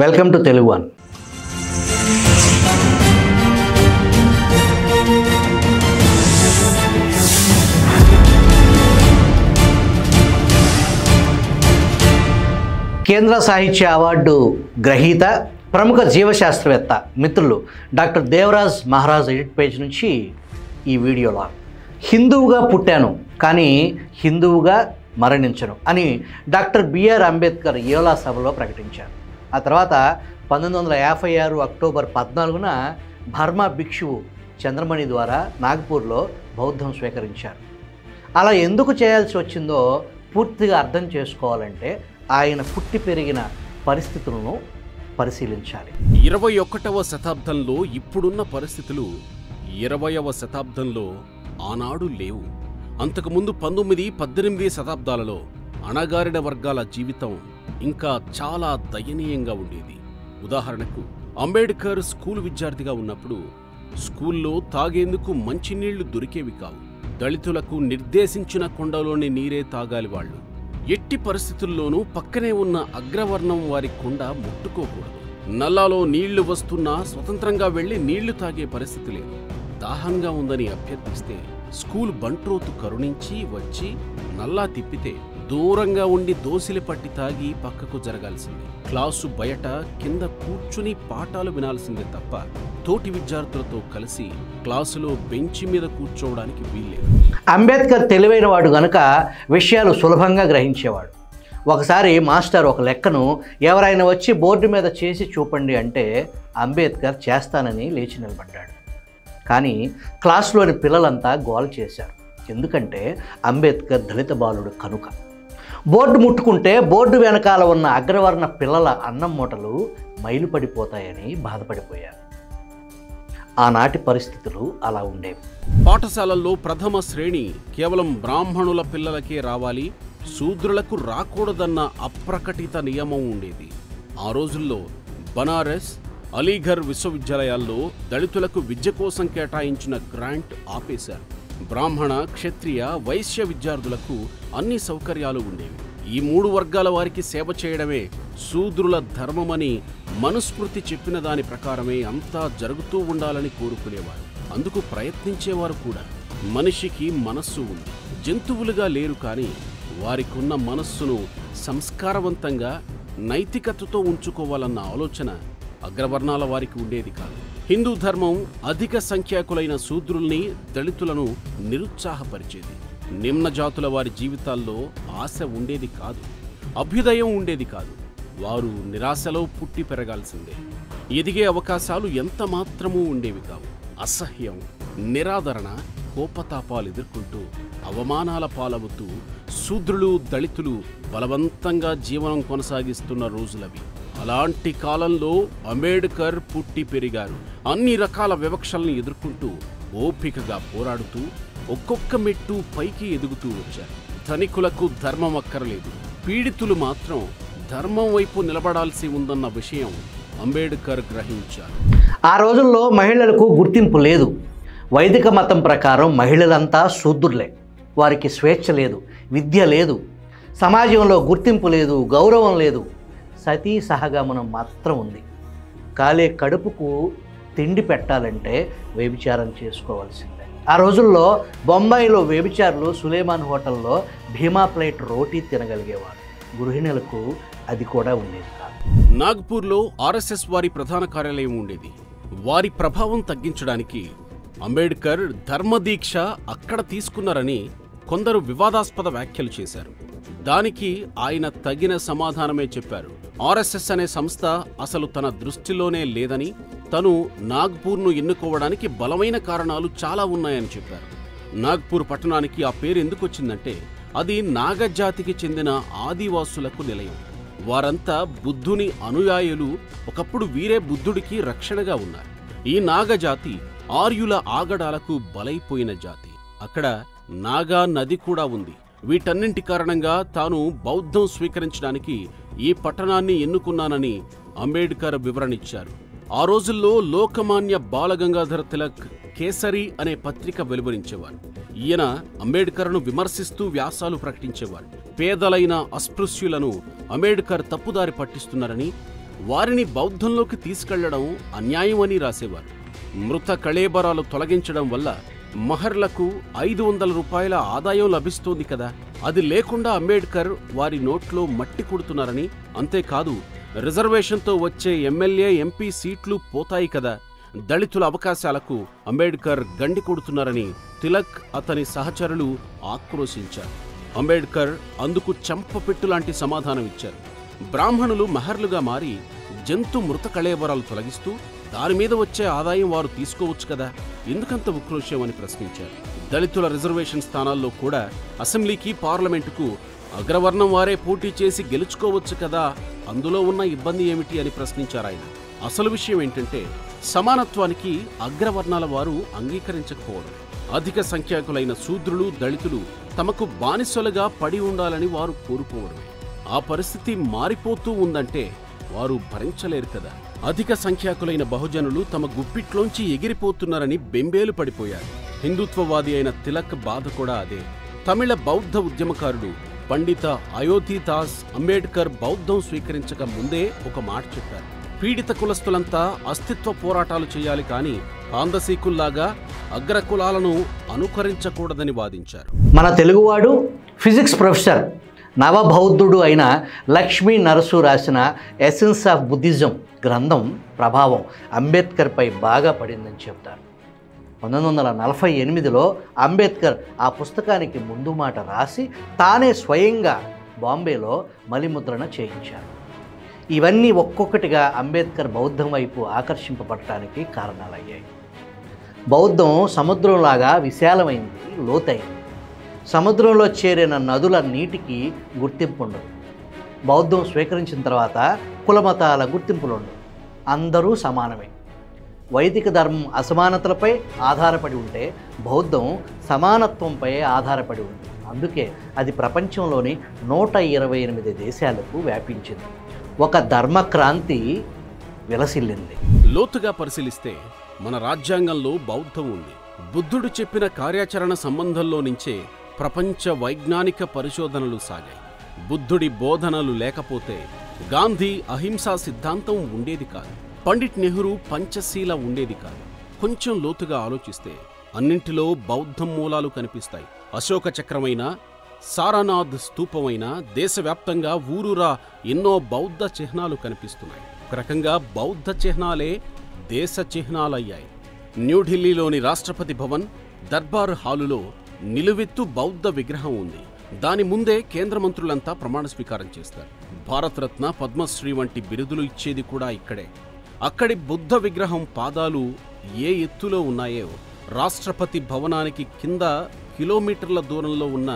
Welcome to Telugu one. కేంద్ర సాహిత్య award గ్రహీత ప్రముఖ జీవశాస్త్రవేత్త మిత్రులు doctor Devaraj Maharaj edit page నుంచి ఈ వీడియోలో హిందువుగా పుట్టాను కానీ హిందువుగా మరణించను అని డాక్టర్ బిఆర్ అంబేద్కర్ యోలా సభలో ప్రకటించారు. ఆ తర్వాత 1956 అక్టోబర్ 14న బర్మా భిక్షువు చంద్రమణి ద్వారా నాగ్పూర్లో బౌద్ధం స్వీకరించారు. అలా ఎందుకు చేయాల్సి వచ్చిందో పూర్తిగా అర్థం చేసుకోవాలంటే ఆయన పుట్టి పెరిగిన పరిస్థితులను పరిశీలించాలి. 21వ శతాబ్దంలో ఇప్పుడున్న పరిస్థితులు 20వ శతాబ్దంలో ఆనాడు లేవు. అంతకుముందు 19, 18 శతాబ్దాలలో అణగారిన వర్గాల జీవితం ఇంకా చాలా దయనీయంగా ఉండేది. ఉదాహరణకు అంబేడ్కర్ స్కూలు విద్యార్థిగా ఉన్నప్పుడు స్కూల్లో తాగేందుకు మంచినీళ్లు దొరికేవి కావు. దళితులకు నిర్దేశించిన కొండలోని నీరే తాగాలి వాళ్ళు. ఎట్టి పరిస్థితుల్లోనూ పక్కనే ఉన్న అగ్రవర్ణం వారి కొండ ముట్టుకోకూడదు. నల్లాలో నీళ్లు వస్తున్నా స్వతంత్రంగా వెళ్లి నీళ్లు తాగే పరిస్థితి లేదు. దాహంగా ఉందని అభ్యర్థిస్తే స్కూల్ బంట్రోతు కరుణించి వచ్చి నల్లా తిప్పితే దూరంగా ఉండి దోసిలి పట్టి తాగి పక్కకు జరగాల్సిందే. క్లాసు బయట కింద కూర్చుని పాఠాలు వినాల్సిందే తప్ప తోటి విద్యార్థులతో కలిసి క్లాసులో బెంచి మీద కూర్చోవడానికి వీల్లేదు. అంబేద్కర్ తెలివైన వాడు గనుక విషయాలు సులభంగా గ్రహించేవాడు. ఒకసారి మాస్టర్ ఒక లెక్కను ఎవరైనా వచ్చి బోర్డు మీద చేసి చూపండి అంటే అంబేద్కర్ చేస్తానని లేచి నిలబడ్డాడు. కానీ క్లాసులోని పిల్లలంతా గోల చేశారు. ఎందుకంటే అంబేద్కర్ దళిత బాలుడు కనుక. బోర్డు ముట్టుకుంటే బోర్డు వెనకాల ఉన్న అగ్రవర్ణ పిల్లల అన్నం మూటలు మైలుపడిపోతాయని బాధపడిపోయారు. ఆనాటి పరిస్థితులు అలా ఉండేవి. పాఠశాలల్లో ప్రథమ శ్రేణి కేవలం బ్రాహ్మణుల పిల్లలకే రావాలి, శూద్రులకు రాకూడదన్న అప్రకటిత నియమం ఉండేది. ఆ రోజుల్లో బనారస్, అలీఘర్ విశ్వవిద్యాలయాల్లో దళితులకు విద్య కోసం కేటాయించిన గ్రాంట్ ఆపేశారు. బ్రాహ్మణ, క్షత్రియ, వైశ్య విద్యార్థులకు అన్ని సౌకర్యాలు ఉండేవి. ఈ 3 వర్గాల వారికి సేవ చేయడమే శూద్రుల ధర్మమని మనుస్మృతి చెప్పిన దాని ప్రకారమే అంతా జరుగుతూ ఉండాలని కోరుకునేవారు. అందుకు ప్రయత్నించేవారు కూడా. మనిషికి మనస్సు ఉంది, జంతువులుగా లేరు. కానీ వారికున్న మనస్సును సంస్కారవంతంగా నైతికతతో ఉంచుకోవాలన్న ఆలోచన అగ్రవర్ణాల వారికి ఉండేది కాదు. హిందూ ధర్మం అధిక సంఖ్యాకులైన శూద్రుల్ని, దళితులను నిరుత్సాహపరిచేది. నిమ్న జాతుల వారి జీవితాల్లో ఆశ ఉండేది కాదు, అభ్యుదయం ఉండేది కాదు. వారు నిరాశలో పుట్టి పెరగాల్సిందే. ఎదిగే అవకాశాలు ఎంత మాత్రమూ ఉండేవి కావు. అసహ్యం, నిరాదరణ, కోపతాపాలు ఎదుర్కొంటూ అవమానాల పాలవుతూ శూద్రులు, దళితులు బలవంతంగా జీవనం కొనసాగిస్తున్న రోజులవి. అలాంటి కాలంలో అంబేడ్కర్ పుట్టి పెరిగారు. అన్ని రకాల వివక్షల్ని ఎదుర్కొంటూ ఓపికగా పోరాడుతూ ఒక్కొక్క మెట్టు పైకి ఎదుగుతూ వచ్చారు. ధనికులకు ధర్మం అక్కర్లేదు, పీడితులు మాత్రం ధర్మం వైపు నిలబడాల్సి ఉందన్న విషయం అంబేడ్కర్ గ్రహించారు. ఆ రోజుల్లో మహిళలకు గుర్తింపు లేదు. వైదిక మతం ప్రకారం మహిళలంతా శూద్రులే. వారికి స్వేచ్ఛ లేదు, విద్య లేదు, సమాజంలో గుర్తింపు లేదు, గౌరవం లేదు. సతీ సహగమనం మాత్రం ఉంది. కాలే కడుపుకు తిండి పెట్టాలంటే వ్యభిచారం చేసుకోవాల్సిందే. ఆ రోజుల్లో బొంబాయిలో వ్యభిచారులు సులేమాన్ హోటల్లో భీమా ప్లేట్ రోటీ తినగలిగేవారు. గృహిణులకు అది కూడా ఉండేది కాదు. నాగ్పూర్లో ఆర్ఎస్ఎస్ వారి ప్రధాన కార్యాలయం ఉండేది. వారి ప్రభావం తగ్గించడానికి అంబేడ్కర్ ధర్మదీక్ష అక్కడ తీసుకున్నారని కొందరు వివాదాస్పద వ్యాఖ్యలు చేశారు. దానికి ఆయన తగిన సమాధానమే చెప్పారు. ఆర్ఎస్ఎస్ అనే సంస్థ అసలు తన దృష్టిలోనే లేదని, తను నాగ్పూర్ను ఎన్నుకోవడానికి బలమైన కారణాలు చాలా ఉన్నాయని చెప్పారు. నాగ్పూర్ పట్టణానికి ఆ పేరు ఎందుకు వచ్చిందంటే అది నాగజాతికి చెందిన ఆదివాసులకు నిలయం. వారంతా బుద్ధుని అనుయాయులు. ఒకప్పుడు వీరే బుద్ధుడికి రక్షణగా ఉన్నారు. ఈ నాగజాతి ఆర్యుల ఆగడాలకు బలైపోయిన జాతి. అక్కడ నాగా నది కూడా ఉంది. వీటన్నింటి కారణంగా తాను బౌద్ధం స్వీకరించడానికి ఈ పట్టణాన్ని ఎన్నుకున్నానని అంబేడ్కర్ వివరణిచ్చారు. ఆ రోజుల్లో లోకమాన్య బాలగంగాధర తిలక్ కేసరి అనే పత్రిక వెలువరించేవారు. ఈయన అంబేడ్కర్ను విమర్శిస్తూ వ్యాసాలు ప్రకటించేవారు. పేదలైన అస్పృశ్యులను అంబేడ్కర్ తప్పుదారి పట్టిస్తున్నారని, వారిని బౌద్ధంలోకి తీసుకెళ్లడం అన్యాయమని రాసేవారు. మృత కళేబరాలు తొలగించడం వల్ల మహర్లకు 500 రూపాయల ఆదాయం లభిస్తోంది కదా, అది లేకుండా అంబేడ్కర్ వారి నోట్లో మట్టి కొడుతున్నారని, అంతేకాదు రిజర్వేషన్తో వచ్చే ఎమ్మెల్యే ఎంపీ సీట్లు పోతాయి కదా, దళితుల అవకాశాలకు అంబేడ్కర్ గండి కొడుతున్నారని తిలక్ అతని సహచరులు ఆక్రోశించారు. అంబేడ్కర్ అందుకు చెంపపెట్టు లాంటి సమాధానం ఇచ్చారు. బ్రాహ్మణులు మహర్లుగా మారి జంతు మృత కళేబరాలు తొలగిస్తూ దాని మీద వచ్చే ఆదాయం వారు తీసుకోవచ్చు కదా, ఎందుకంత ఉక్రోషం అని ప్రశ్నించారు. దళితుల రిజర్వేషన్ స్థానాల్లో కూడా అసెంబ్లీకి, పార్లమెంటుకు అగ్రవర్ణం వారే పోటీ చేసి గెలుచుకోవచ్చు కదా, అందులో ఉన్న ఇబ్బంది ఏమిటి అని ప్రశ్నించారు ఆయన. అసలు విషయం ఏంటంటే సమానత్వానికి అగ్రవర్ణాల వారు అంగీకరించకపోవడం. అధిక సంఖ్యాకులైన శూద్రులు, దళితులు తమకు బానిసలుగా పడి ఉండాలని వారు కోరుకోవడమే. ఆ పరిస్థితి మారిపోతూ ఉందంటే వారు భరించలేరు కదా. అధిక సంఖ్యాకులైన బహుజనులు తమ గుప్పిట్లోంచి ఎగిరిపోతున్నారని బెంబేలు పడిపోయారు. హిందుత్వవాది అయిన తిలక్ బాధ కూడా అదే. తమిళ బౌద్ధ ఉద్యమకారుడు పండిత అయోధ్యదాస్ అంబేడ్కర్ బౌద్ధం స్వీకరించక ముందే ఒక మాట చెప్పారు. పీడిత కులస్తులంతా అస్తిత్వ పోరాటాలు చేయాలి, కానీ కాందసీకుల్లాగా అగ్రకులాలను అనుకరించకూడదని వాదించారు. మన తెలుగువాడు ఫిజిక్స్ ప్రొఫెసర్ నవబౌద్ధుడు అయిన లక్ష్మీ నరసు రాసిన ఎసెన్స్ ఆఫ్ బుద్ధిజం గ్రంథం ప్రభావం అంబేద్కర్పై బాగా పడిందని చెప్తారు. 1948లో అంబేద్కర్ ఆ పుస్తకానికి ముందు మాట రాసి తానే స్వయంగా బాంబేలో మలిముద్రణ చేయించారు. ఇవన్నీ ఒక్కొక్కటిగా అంబేద్కర్ బౌద్ధం వైపు ఆకర్షింపబడటానికి కారణాలయ్యాయి. బౌద్ధం సముద్రంలాగా విశాలమైంది, లోతైంది. సముద్రంలో చేరిన నదుల నీటికి గుర్తింపు ఉండదు. బౌద్ధం స్వీకరించిన తర్వాత కులమతాల గుర్తింపులు ఉండవు. అందరూ సమానమే. వైదిక ధర్మం అసమానతలపై ఆధారపడి ఉంటే బౌద్ధం సమానత్వంపై ఆధారపడి ఉంది. అందుకే అది ప్రపంచంలోని 128 దేశాలకు వ్యాపించింది. ఒక ధర్మక్రాంతి విలసిల్లింది. లోతుగా పరిశీలిస్తే మన రాజ్యాంగంలో బౌద్ధం ఉంది. బుద్ధుడు చెప్పిన కార్యాచరణ సంబంధంలో నుంచే ప్రపంచ వైజ్ఞానిక పరిశోధనలు సాగాయి. బుద్ధుడి బోధనలు లేకపోతే గాంధీ అహింసా సిద్ధాంతం ఉండేది కాదు, పండిట్ నెహ్రూ పంచశీల ఉండేది కాదు. కొంచెం లోతుగా ఆలోచిస్తే అన్నింటిలో బౌద్ధం మూలాలు కనిపిస్తాయి. అశోక చక్రమైన, సారనాథ్ స్తూపమైన, దేశవ్యాప్తంగా ఊరూరా ఎన్నో బౌద్ధ చిహ్నాలు కనిపిస్తున్నాయి. ఒక రకంగా బౌద్ధ చిహ్నాలే దేశ చిహ్నాలయ్యాయి. న్యూఢిల్లీలోని రాష్ట్రపతి భవన్ దర్బార్ హాలులో నిలువెత్తు బౌద్ధ విగ్రహం ఉంది. దాని ముందే కేంద్ర మంత్రులంతా ప్రమాణ స్వీకారం చేస్తారు. భారతరత్న, పద్మశ్రీ వంటి బిరుదులు ఇచ్చేది కూడా ఇక్కడే. అక్కడి బుద్ధ విగ్రహం పాదాలు ఏ ఎత్తులో ఉన్నాయో రాష్ట్రపతి భవనానికి కింద కిలోమీటర్ల దూరంలో ఉన్న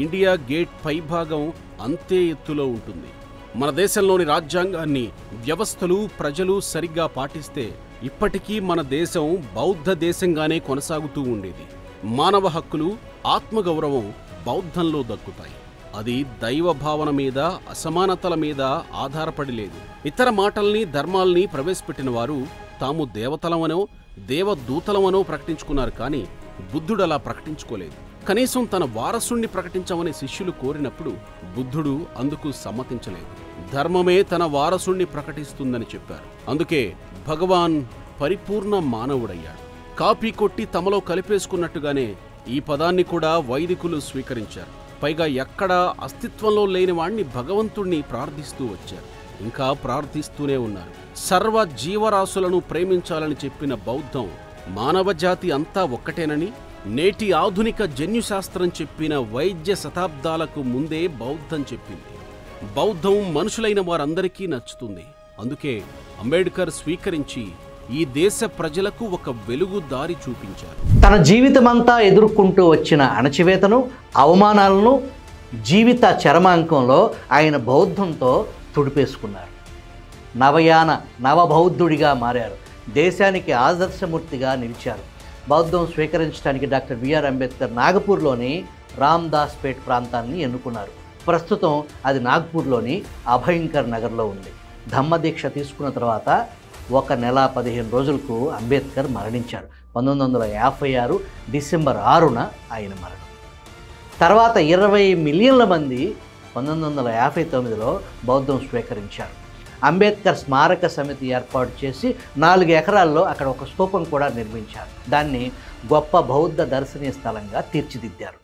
ఇండియా గేట్ పైభాగం అంతే ఎత్తులో ఉంటుంది. మన దేశంలోని రాజ్యాంగాన్ని, వ్యవస్థలు, ప్రజలు సరిగ్గా పాటిస్తే ఇప్పటికీ మన దేశం బౌద్ధ దేశంగానే కొనసాగుతూ ఉండేది. మానవ హక్కులు, ఆత్మగౌరవం బౌద్ధంలో దక్కుతాయి. అది దైవ భావన మీద, అసమానతల మీద ఆధారపడి లేదు. ఇతర మాటల్ని, ధర్మాల్ని ప్రవేశపెట్టిన వారు తాము దేవతలమనో దేవదూతలమనో ప్రకటించుకున్నారు. కానీ బుద్ధుడు అలా ప్రకటించుకోలేదు. కనీసం తన వారసుణ్ణి ప్రకటించమని శిష్యులు కోరినప్పుడు బుద్ధుడు అందుకు సమ్మతించలేదు. ధర్మమే తన వారసుణ్ణి ప్రకటిస్తుందని చెప్పారు. అందుకే భగవాన్ పరిపూర్ణ మానవుడయ్యాడు. కాపీ కొట్టి తమలో కలిపేసుకున్నట్టుగానే ఈ పదాన్ని కూడా వైదికులు స్వీకరించారు. పైగా ఎక్కడా అస్తిత్వంలో లేని వాణ్ణి భగవంతుణ్ణి ప్రార్థిస్తూ వచ్చారు. ఇంకా ప్రార్థిస్తూనే ఉన్నారు. సర్వ జీవరాశులను ప్రేమించాలని చెప్పిన బౌద్ధం మానవజాతి అంతా ఒక్కటేనని నేటి ఆధునిక జన్యుశాస్త్రం చెప్పిన వైద్య శతాబ్దాలకు ముందే బౌద్ధం చెప్పింది. బౌద్ధం మనుషులైన వారందరికీ నచ్చుతుంది. అందుకే అంబేడ్కర్ స్వీకరించి ఈ దేశ ప్రజలకు ఒక వెలుగు దారి చూపించారు. తన జీవితమంతా ఎదుర్కొంటూ వచ్చిన అణచివేతను, అవమానాలను జీవిత చరమాంకంలో ఆయన బౌద్ధంతో తుడిపేసుకున్నారు. నవయాన నవబౌద్ధుడిగా మారారు. దేశానికి ఆదర్శమూర్తిగా నిలిచారు. బౌద్ధం స్వీకరించడానికి డాక్టర్ బిఆర్ అంబేద్కర్ నాగపూర్లోని రామ్దాస్పేట్ ప్రాంతాన్ని ఎన్నుకున్నారు. ప్రస్తుతం అది నాగ్పూర్లోని అభయంకర్ నగర్లో ఉంది. ధమ్మదీక్ష తీసుకున్న తర్వాత 1 నెల 15 రోజులకు అంబేద్కర్ మరణించారు. 1956 డిసెంబర్ 6న ఆయన మరణం. తర్వాత 20 మిలియన్ల మంది 1959లో బౌద్ధం స్వీకరించారు. అంబేద్కర్ స్మారక సమితి ఏర్పాటు చేసి 4 ఎకరాల్లో అక్కడ ఒక స్తూపం కూడా నిర్మించారు. దాన్ని గొప్ప బౌద్ధ దర్శనీయ స్థలంగా తీర్చిదిద్దారు.